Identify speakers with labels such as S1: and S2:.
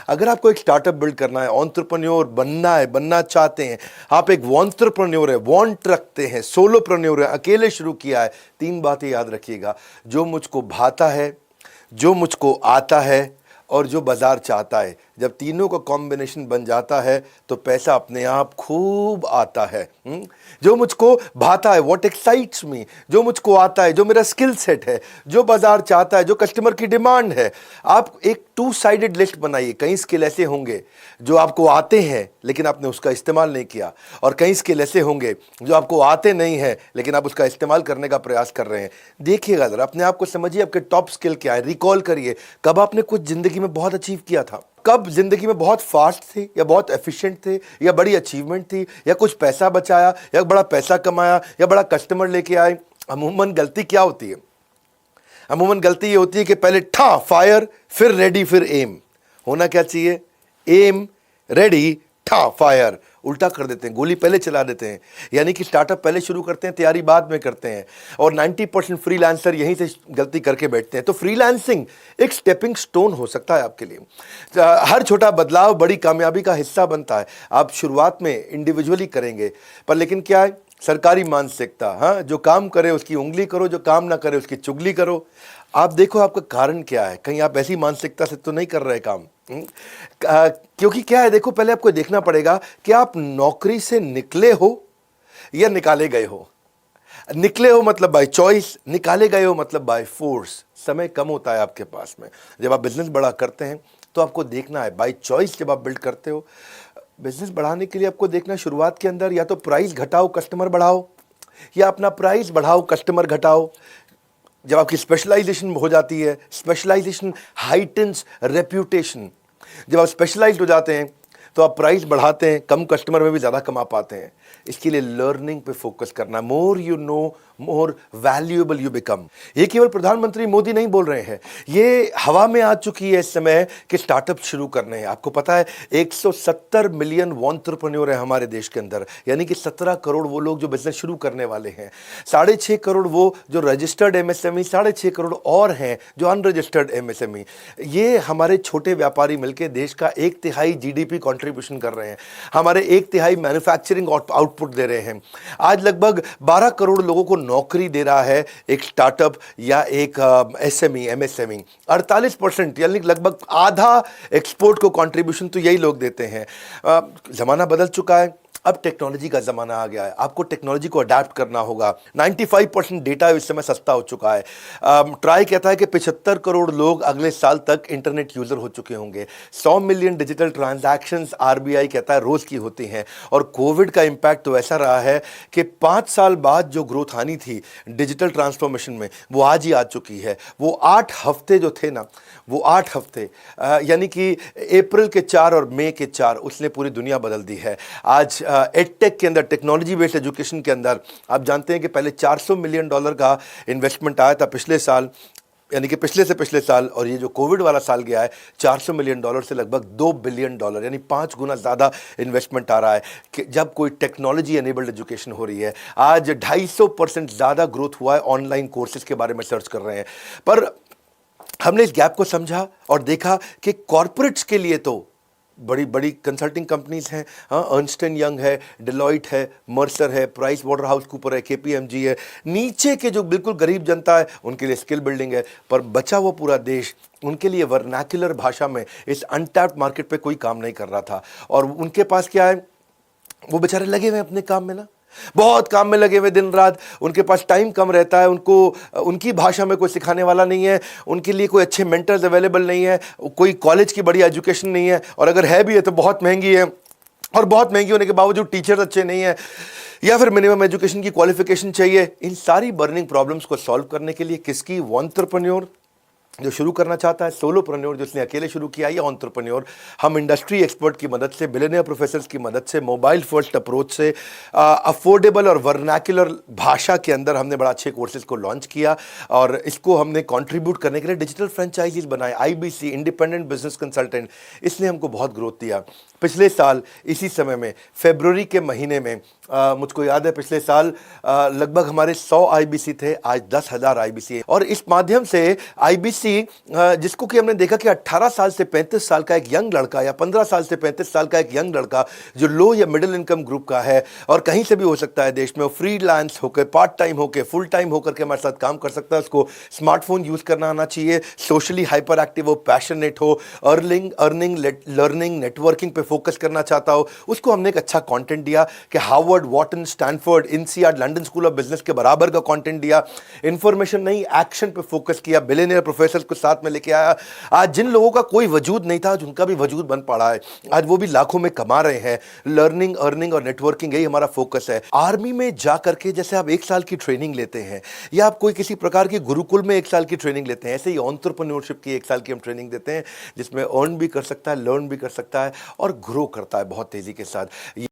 S1: अगर आपको एक स्टार्टअप बिल्ड करना है, एंटरप्रेन्योर बनना है, बनना चाहते हैं, आप एक एंटरप्रेन्योर है, वांट रखते हैं, सोलोप्रेन्योर है, अकेले शुरू किया है, 3 बातें याद रखिएगा। जो मुझको भाता है, जो मुझको आता है और जो बाजार चाहता है। जब तीनों का कॉम्बिनेशन बन जाता है तो पैसा अपने आप खूब आता है। जो मुझको भाता है, व्हाट एक्साइट्स मी, जो मुझको आता है, जो मेरा स्किल सेट है, जो बाजार चाहता है, जो कस्टमर की डिमांड है। आप एक 2 साइडेड लिस्ट बनाइए। कई स्किल ऐसे होंगे जो आपको आते हैं लेकिन आपने उसका इस्तेमाल नहीं किया, और कई स्किल ऐसे होंगे जो आपको आते नहीं हैं लेकिन आप उसका इस्तेमाल करने का प्रयास कर रहे हैं। देखिएगा जरा, अपने आप को समझिए, आपके टॉप स्किल क्या है। रिकॉल करिए, कब आपने कुछ जिंदगी में बहुत अचीव किया था, कब जिंदगी में बहुत फास्ट थे या बहुत एफिशिएंट थे या बड़ी अचीवमेंट थी या कुछ पैसा बचाया या बड़ा पैसा कमाया या बड़ा कस्टमर लेके आए। अमूमन गलती क्या होती है? अमूमन गलती ये होती है कि पहले ठा फायर, फिर रेडी, फिर एम। होना क्या चाहिए? एम, रेडी, ठा फायर। उल्टा कर देते हैं, गोली पहले चला देते हैं। यानी कि स्टार्टअप पहले शुरू करते हैं, तैयारी बाद में करते हैं। और 90% फ्रीलांसर यहीं से गलती करके बैठते हैं। तो फ्रीलांसिंग एक स्टेपिंग स्टोन हो सकता है आपके लिए। हर छोटा बदलाव बड़ी कामयाबी का हिस्सा बनता है। आप शुरुआत में इंडिविजुअली करेंगे, पर लेकिन क्या है, सरकारी मानसिकता, हाँ, जो काम करे उसकी उंगली करो, जो काम ना करे उसकी चुगली करो। आप देखो आपका कारण क्या है। कहीं आप ऐसी मानसिकता से तो नहीं कर रहे काम? क्योंकि क्या है, देखो, पहले आपको देखना पड़ेगा कि आप नौकरी से निकले हो या निकाले गए हो। निकले हो मतलब बाय चॉइस, निकाले गए हो मतलब बाय फोर्स। समय कम होता है आपके पास में। जब आप बिजनेस बड़ा करते हैं तो आपको देखना है, बाय चॉइस जब आप बिल्ड करते हो, बिजनेस बढ़ाने के लिए आपको देखना, शुरुआत के अंदर या तो प्राइस घटाओ, कस्टमर बढ़ाओ, या अपना प्राइस बढ़ाओ, कस्टमर घटाओ। जब आपकी स्पेशलाइजेशन हो जाती है, स्पेशलाइजेशन हाइटन्स रेप्यूटेशन। जब आप स्पेशलाइज्ड हो जाते हैं तो आप प्राइस बढ़ाते हैं, कम कस्टमर में भी ज़्यादा कमा पाते हैं। इसके लिए लर्निंग पे फोकस करना। More you know, more valuable you become. ये केवल प्रधानमंत्री मोदी नहीं बोल रहे हैं, ये हवा में आ चुकी है इस समय कि स्टार्टअप शुरू करने हैं। आपको पता है 170 मिलियन एंटरप्रेन्योर है हमारे देश के अंदर, यानी कि 17 करोड़ वो लोग जो बिजनेस शुरू करने वाले हैं, 6.5 करोड़ वो जो रजिस्टर्ड एमएसएमई, 6.5 करोड़ और हैं जो अनरजिस्टर्ड एमएसएमई। ये हमारे छोटे व्यापारी मिलकर देश का 1/3 जीडीपी कंट्रीब्यूशन कर रहे हैं, हमारे 1/3 मैन्युफैक्चरिंग आउटपुट दे रहे हैं। आज लगभग 12 करोड़ लोगों को नौकरी दे रहा है एक स्टार्टअप या एक एसएमई, एमएसएमई। 48% यानी लगभग आधा एक्सपोर्ट को कंट्रीब्यूशन तो यही लोग देते हैं। जमाना बदल चुका है, अब टेक्नोलॉजी का ज़माना आ गया है, आपको टेक्नोलॉजी को अडाप्ट करना होगा। 95% डेटा इस समय सस्ता हो चुका है। ट्राई कहता है कि 75 करोड़ लोग अगले साल तक इंटरनेट यूज़र हो चुके होंगे। 100 मिलियन डिजिटल ट्रांजैक्शंस आरबीआई कहता है रोज़ की होती हैं। और कोविड का इम्पैक्ट तो ऐसा रहा है कि 5 साल बाद जो ग्रोथ आनी थी डिजिटल ट्रांसफॉर्मेशन में, वो आज ही आ चुकी है। वो 8 हफ्ते जो थे ना, वो 8 हफ्ते यानी कि अप्रैल के 4 और मई के 4, उसने पूरी दुनिया बदल दी है। आज एडटेक के अंदर, टेक्नोलॉजी बेस्ड एजुकेशन के अंदर, आप जानते हैं कि पहले $400 मिलियन का इन्वेस्टमेंट आया था पिछले साल, यानी कि पिछले से पिछले साल, और ये जो कोविड वाला साल गया है $400 मिलियन से लगभग $2 बिलियन, यानी 5 गुना ज़्यादा इन्वेस्टमेंट आ रहा है कि जब कोई टेक्नोलॉजी एनेबल्ड एजुकेशन हो रही है। आज 250% ज़्यादा ग्रोथ हुआ है, ऑनलाइन कोर्सेज के बारे में सर्च कर रहे हैं। पर हमने इस गैप को समझा और देखा कि कॉर्पोरेट्स के लिए तो बड़ी बड़ी कंसल्टिंग कंपनीज हैं, हाँ, अर्नस्ट एंड यंग है, डेलॉइट है, मर्सर है, प्राइस वाटरहाउस कूपर है, केपीएमजी है। नीचे के जो बिल्कुल गरीब जनता है उनके लिए स्किल बिल्डिंग है। पर बचा हुआ पूरा देश, उनके लिए वर्नाक्युलर भाषा में इस अनटैप्ड मार्केट पे कोई काम नहीं कर रहा था। और उनके पास क्या है, वो बेचारे लगे हुए अपने काम में ना, बहुत काम में लगे हुए दिन रात। उनके पास टाइम कम रहता है, उनको उनकी भाषा में कोई सिखाने वाला नहीं है, उनके लिए कोई अच्छे मेंटर्स अवेलेबल नहीं है, कोई कॉलेज की बड़ी एजुकेशन नहीं है, और अगर है भी है तो बहुत महंगी है, और बहुत महंगी होने के बावजूद टीचर्स अच्छे नहीं है, या फिर मिनिमम एजुकेशन की क्वालिफिकेशन चाहिए। इन सारी बर्निंग प्रॉब्लम्स को सॉल्व करने के लिए किसकी? एंटरप्रेन्योर जो शुरू करना चाहता है, सोलोप्रेन्योर जिसने अकेले शुरू किया, या एंटरप्रेन्योर। हम इंडस्ट्री एक्सपर्ट की मदद से, बिलियनियर प्रोफेसर्स की मदद से, मोबाइल फर्स्ट अप्रोच से, अफोर्डेबल और वर्नाक्युलर भाषा के अंदर हमने बड़ा अच्छे कोर्सेज को लॉन्च किया, और इसको हमने कंट्रीब्यूट करने के लिए डिजिटल फ्रेंचाइजीज बनाए। आईबीसी, इंडिपेंडेंट बिजनेस कंसल्टेंट, इसने हमको बहुत ग्रोथ दिया। पिछले साल इसी समय में फरवरी के महीने में मुझको याद है पिछले साल लगभग हमारे 100 आईबीसी थे, आज 10,000 आईबीसी है। और इस माध्यम से आईबीसी जिसको कि हमने देखा कि 18 साल से 35 साल का एक यंग लड़का या 15 साल से 35 साल का एक यंग लड़का जो लो या मिडिल इनकम ग्रुप का है और कहीं से भी हो सकता है देश में, वो फ्रीलांस होकर, पार्ट टाइम होकर, फुल टाइम होकर के हमारे साथ काम कर सकता है। उसको स्मार्टफोन यूज करना आना चाहिए, सोशली हाइपर एक्टिव हो, पैशनेट हो, अर्निंग लर्निंग नेटवर्किंग पे फोकस करना चाहता हो। उसको हमने एक अच्छा कंटेंट दिया कि Harvard, Wharton, Stanford, INSEAD, London School of Business के बराबर का कंटेंट दिया। इंफॉर्मेशन नहीं, एक्शन पे फोकस किया, बिलियनियर प्रोफेसर को साथ में लेके आया। आज जिन लोगों का कोई वजूद नहीं था, आज उनका भी वजूद बन पड़ा है, आज वो भी लाखों में कमा रहे हैं। लर्निंग, अर्निंग और नेटवर्किंग, यही हमारा फोकस है। आर्मी में जा करके जैसे आप 1 साल की ट्रेनिंग लेते हैं या आप कोई किसी प्रकार की गुरुकुल में 1 साल की ट्रेनिंग लेते हैं, ऐसे ही एंटरप्रेन्योरशिप की 1 साल की हम ट्रेनिंग देते हैं, जिसमें अर्न भी कर सकता है, लर्न भी कर सकता है और ग्रो करता है बहुत तेजी के साथ।